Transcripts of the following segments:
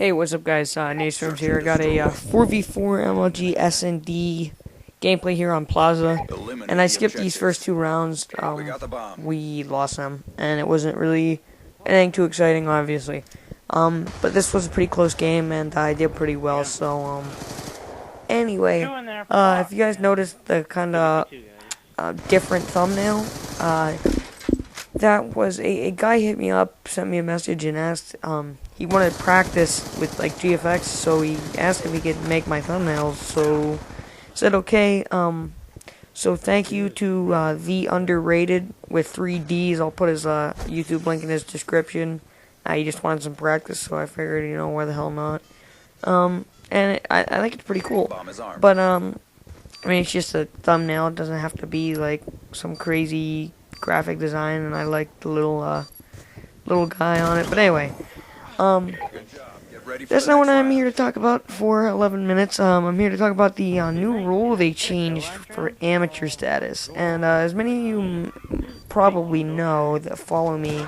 Hey, what's up, guys? Nadestorms here. I got a 4v4 MLG S&D gameplay here on Plaza, and I skipped these first two rounds. We lost them, and it wasn't really anything too exciting, obviously. But this was a pretty close game, and I did pretty well. So, anyway, if you guys noticed the kind of different thumbnail, that was a guy hit me up, sent me a message, and asked, he wanted to practice with, like, GFX, so he asked if he could make my thumbnails, so I said okay. So thank you to, The Underrated with 3 Ds. I'll put his, YouTube link in his description. He just wanted some practice, so I figured, why the hell not. And I think it's pretty cool, but, I mean, it's just a thumbnail. It doesn't have to be, like, some crazy graphic design, and I like the little guy on it. But anyway, that's not what I'm here to talk about for 11 minutes. I'm here to talk about the new rule they changed for amateur status. And as many of you probably know that follow me,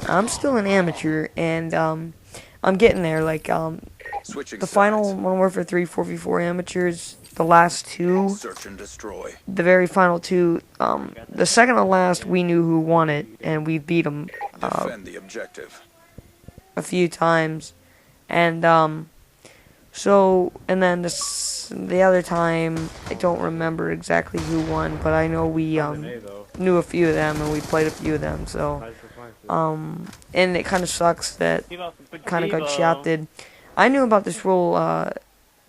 I'm still an amateur, and I'm getting there. Like, the final Modern Warfare 3 4v4 amateurs, the last two, the very final two, the second to last, we knew who won it, and we beat them a few times, and so, and then the other time, I don't remember exactly who won, but I know we knew a few of them, and we played a few of them, so, and it kind of sucks that kind of got shafted. I knew about this rule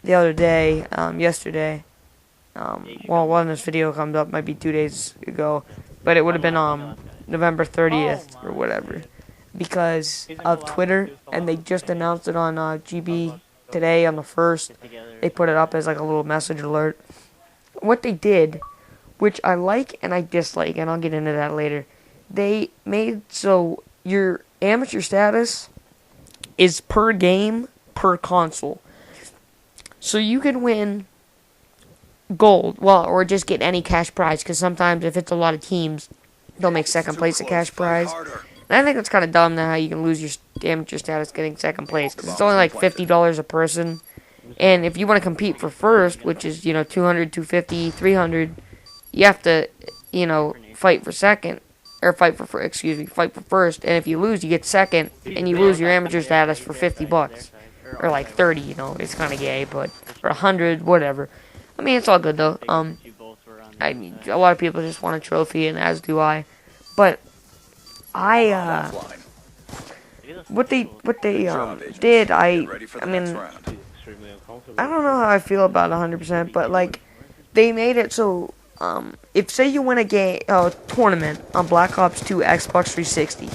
the other day, yesterday. Well, when this video comes up, might be 2 days ago, but it would have been November 30th or whatever, because of Twitter, and they just announced it on GB today on the 1st. They put it up as like a little message alert. What they did, which I like and I dislike, and I'll get into that later, they made so your amateur status is per game, per console. So you can win gold, well, or just get any cash prize, because sometimes if it's a lot of teams, they'll make second place a cash prize. And I think that's kind of dumb, that how you can lose your amateur status getting second place, because it's only like $50 a person. And if you want to compete for first, which is, 200, 250, 300, you have to, fight for second, or fight for first. And if you lose, you get second, and you lose your amateur status for $50. Or like 30, it's kind of gay, but for 100, whatever. I mean, it's all good though. I mean, a lot of people just want a trophy, and as do I. But what they did, I mean, I don't know how I feel about 100%, but like, they made it so, if say you win a tournament on Black Ops 2 Xbox 360.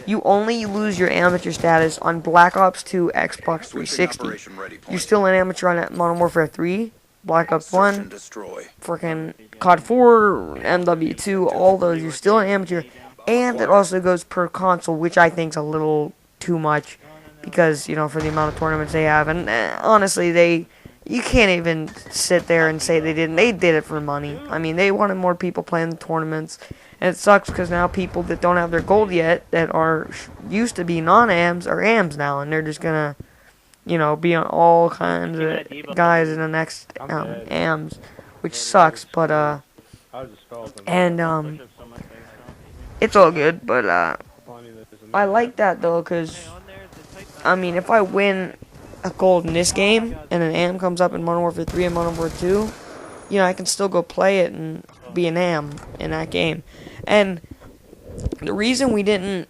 You only lose your amateur status on Black Ops 2 Xbox 360. You're still an amateur on Modern Warfare 3, Black Ops 1, freaking COD 4, MW2, all those. You're still an amateur. And it also goes per console, which I think is a little too much, because, for the amount of tournaments they have. And honestly, you can't even sit there and say they didn't. They did it for money. I mean, they wanted more people playing the tournaments. And it sucks because now people that don't have their gold yet, that are used to be non-AMs, are AMs now. And they're just going to, be on all kinds of guys in the next AMs, which sucks. But, it's all good. But, I like that, though, because, I mean, if I win a gold in this game, and an AM comes up in Modern Warfare 3 and Modern Warfare 2, I can still go play it and be an AM in that game. And the reason we didn't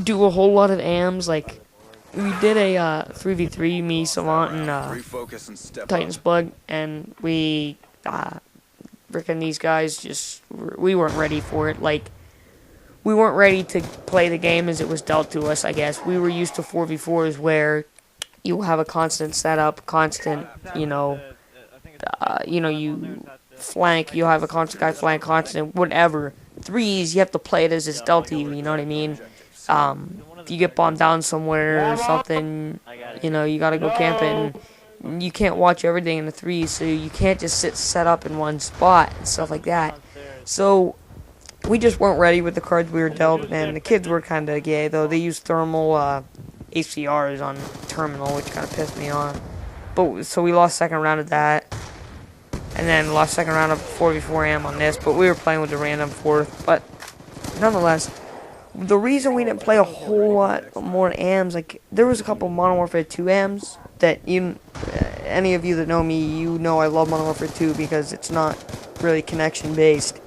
do a whole lot of AMs, like, we did a 3v3, me, Savant, and Titan's Blood, and we, frickin' these guys we weren't ready for it. Like, we weren't ready to play the game as it was dealt to us, I guess. We were used to 4v4s where you have a constant setup, you flank, you have a constant guy flank, constant, whatever. Threes, you have to play it as it's dealt to you, you know what I mean? If you get bombed down somewhere or something, you gotta go camping. You can't watch everything in the threes, so you can't just set up in one spot and stuff like that. So, we just weren't ready with the cards we were dealt, and the kids were kind of gay, though. They used thermal HCRs on Terminal, which kind of pissed me off. But so we lost second round of that, and then lost second round of 4v4 AM on this. But we were playing with a random fourth. But nonetheless, the reason we didn't play a whole lot more AMs, like there was a couple Modern Warfare 2 AMs that any of you that know me, you know I love Modern Warfare 2 because it's not really connection based,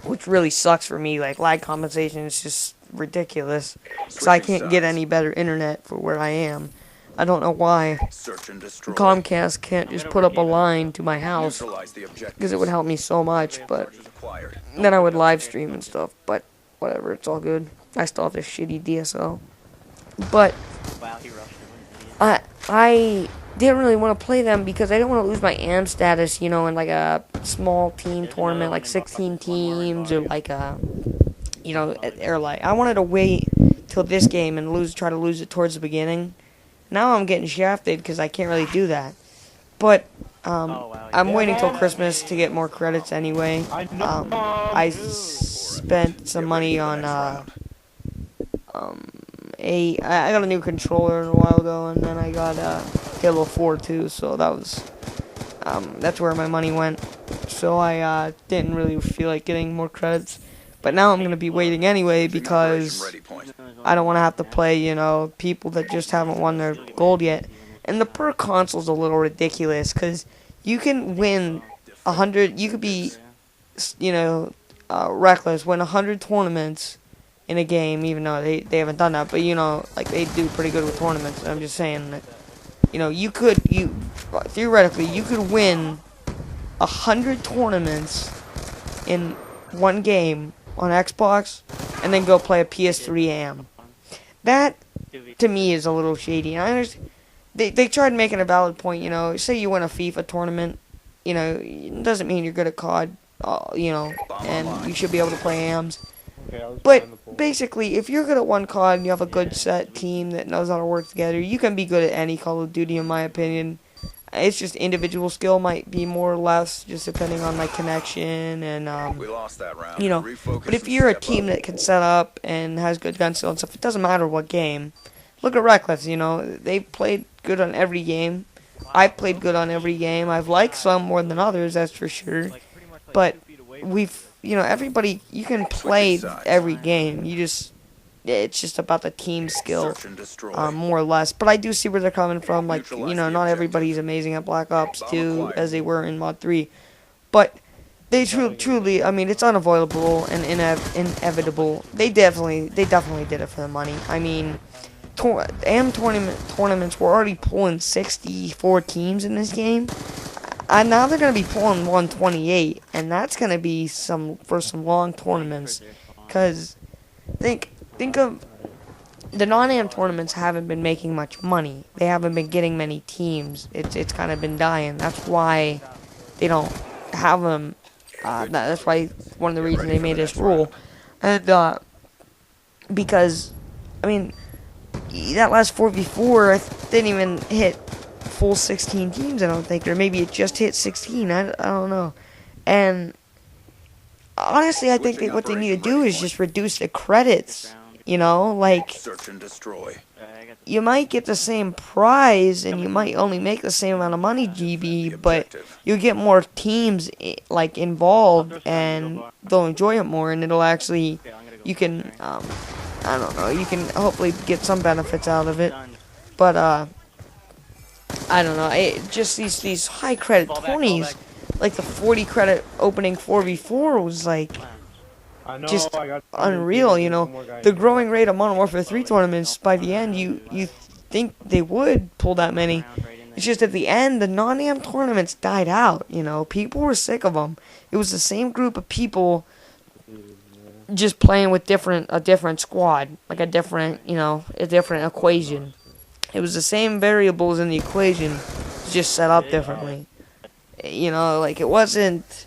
which really sucks for me. Like lag compensation is just ridiculous because I can't get any better internet for where I am. I don't know why Comcast can't just put up a line to my house because it would help me so much, but then I would live stream and stuff, but whatever, it's all good. I still have this shitty DSL. But I didn't really want to play them because I didn't want to lose my AM status, in like a small team tournament, like 16 teams, or like a, or like, I wanted to wait till this game and try to lose it towards the beginning. Now I'm getting shafted because I can't really do that. But I'm waiting till Christmas to get more credits anyway. I spent some money on I got a new controller a while ago, and then I got Halo 4 too. So that's where my money went. So I didn't really feel like getting more credits. But now I'm gonna be waiting anyway because I don't want to have to play, people that just haven't won their gold yet. And the per console's a little ridiculous because you can win 100. You could be, reckless, win 100 tournaments in a game, even though they haven't done that. But like they do pretty good with tournaments. I'm just saying that, theoretically you could win 100 tournaments in one game on Xbox, and then go play a PS3 AM. That, to me, is a little shady. And I understand, they tried making a valid point, say you win a FIFA tournament, it doesn't mean you're good at COD, and you should be able to play AMs. But, basically, if you're good at one COD and you have a good set team that knows how to work together, you can be good at any Call of Duty, in my opinion. It's just individual skill might be more or less, just depending on like connection and we lost that round. But if you're a team that can set up and has good gun skill and stuff, it doesn't matter what game. Look at Reckless. They played good on every game. I've played good on every game. I've liked some more than others, that's for sure. But everybody, you can play every game. It's just about the team skill, more or less. But I do see where they're coming from. Like, not everybody's amazing at Black Ops 2 as they were in Mod 3. But they truly, I mean, it's unavoidable and inevitable. They definitely did it for the money. I mean, AM tournaments were already pulling 64 teams in this game. And now they're going to be pulling 128. And that's going to be for some long tournaments. Because, think of the non-AM tournaments haven't been making much money. They haven't been getting many teams. It's kind of been dying. That's why they don't have them. That's why one of the reasons they made this rule. And because, I mean, that last 4v4 didn't even hit full 16 teams, I don't think, or maybe it just hit 16. I don't know. And honestly, I think what they need to do is just reduce the credits. Like, search and destroy. You might get the same prize, and you might only make the same amount of money, GB, but you get more teams, like, involved, and they'll enjoy it more, and it'll actually, you can, I don't know, you can hopefully get some benefits out of it, but, I don't know, just these high credit tourneys, like the 40 credit opening 4v4 was, like, just unreal, The growing rate of Modern Warfare 3 tournaments, by the end, you think they would pull that many. It's just at the end, the non-AM tournaments died out, People were sick of them. It was the same group of people just playing with a different squad, like a different equation. It was the same variables in the equation, just set up differently. Like it wasn't...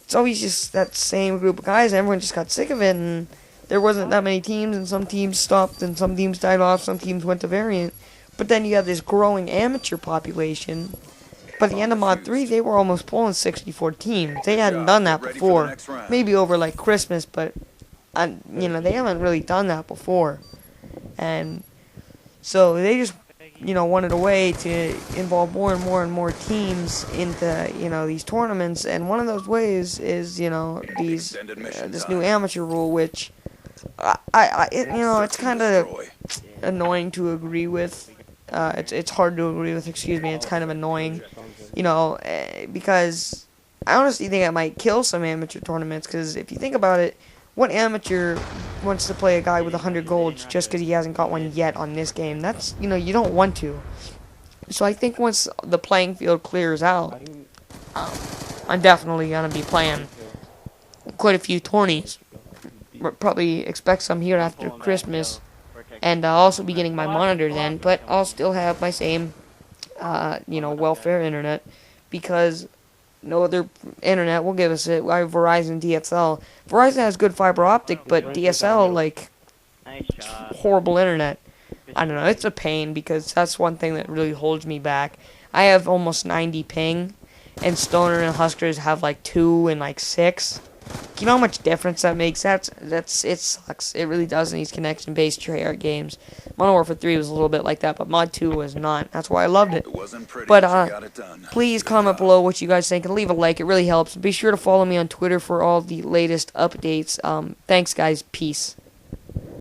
It's always just that same group of guys, and everyone just got sick of it, and there wasn't that many teams, and some teams stopped, and some teams died off, some teams went to variant. But then you have this growing amateur population. By the end of Mod 3, they were almost pulling 64 teams. They hadn't done that before. Maybe over, like, Christmas, but, they haven't really done that before. And so they just, wanted a way to involve more and more and more teams into, these tournaments. And one of those ways is, this new amateur rule, which it's kind of annoying to agree with. It's hard to agree with. Excuse me. It's kind of annoying, because I honestly think it might kill some amateur tournaments. Because if you think about it, what amateur wants to play a guy with 100 golds just because he hasn't got one yet on this game? That's, you don't want to. So I think once the playing field clears out, I'm definitely going to be playing quite a few tourneys. Probably expect some here after Christmas. And I'll also be getting my monitor then, but I'll still have my same, welfare internet, because no other internet will give us it. I have Verizon DSL. Verizon has good fiber optic, but DSL, horrible internet. I don't know, it's a pain, because that's one thing that really holds me back. I have almost 90 ping, and Stoner and Huskers have 2 and 6. You know how much difference that makes? It sucks. It really does in these connection-based Treyarch games. Modern Warfare 3 was a little bit like that, but Mod 2 was not. That's why I loved it. But please comment below what you guys think and leave a like. It really helps. Be sure to follow me on Twitter for all the latest updates. Thanks, guys. Peace.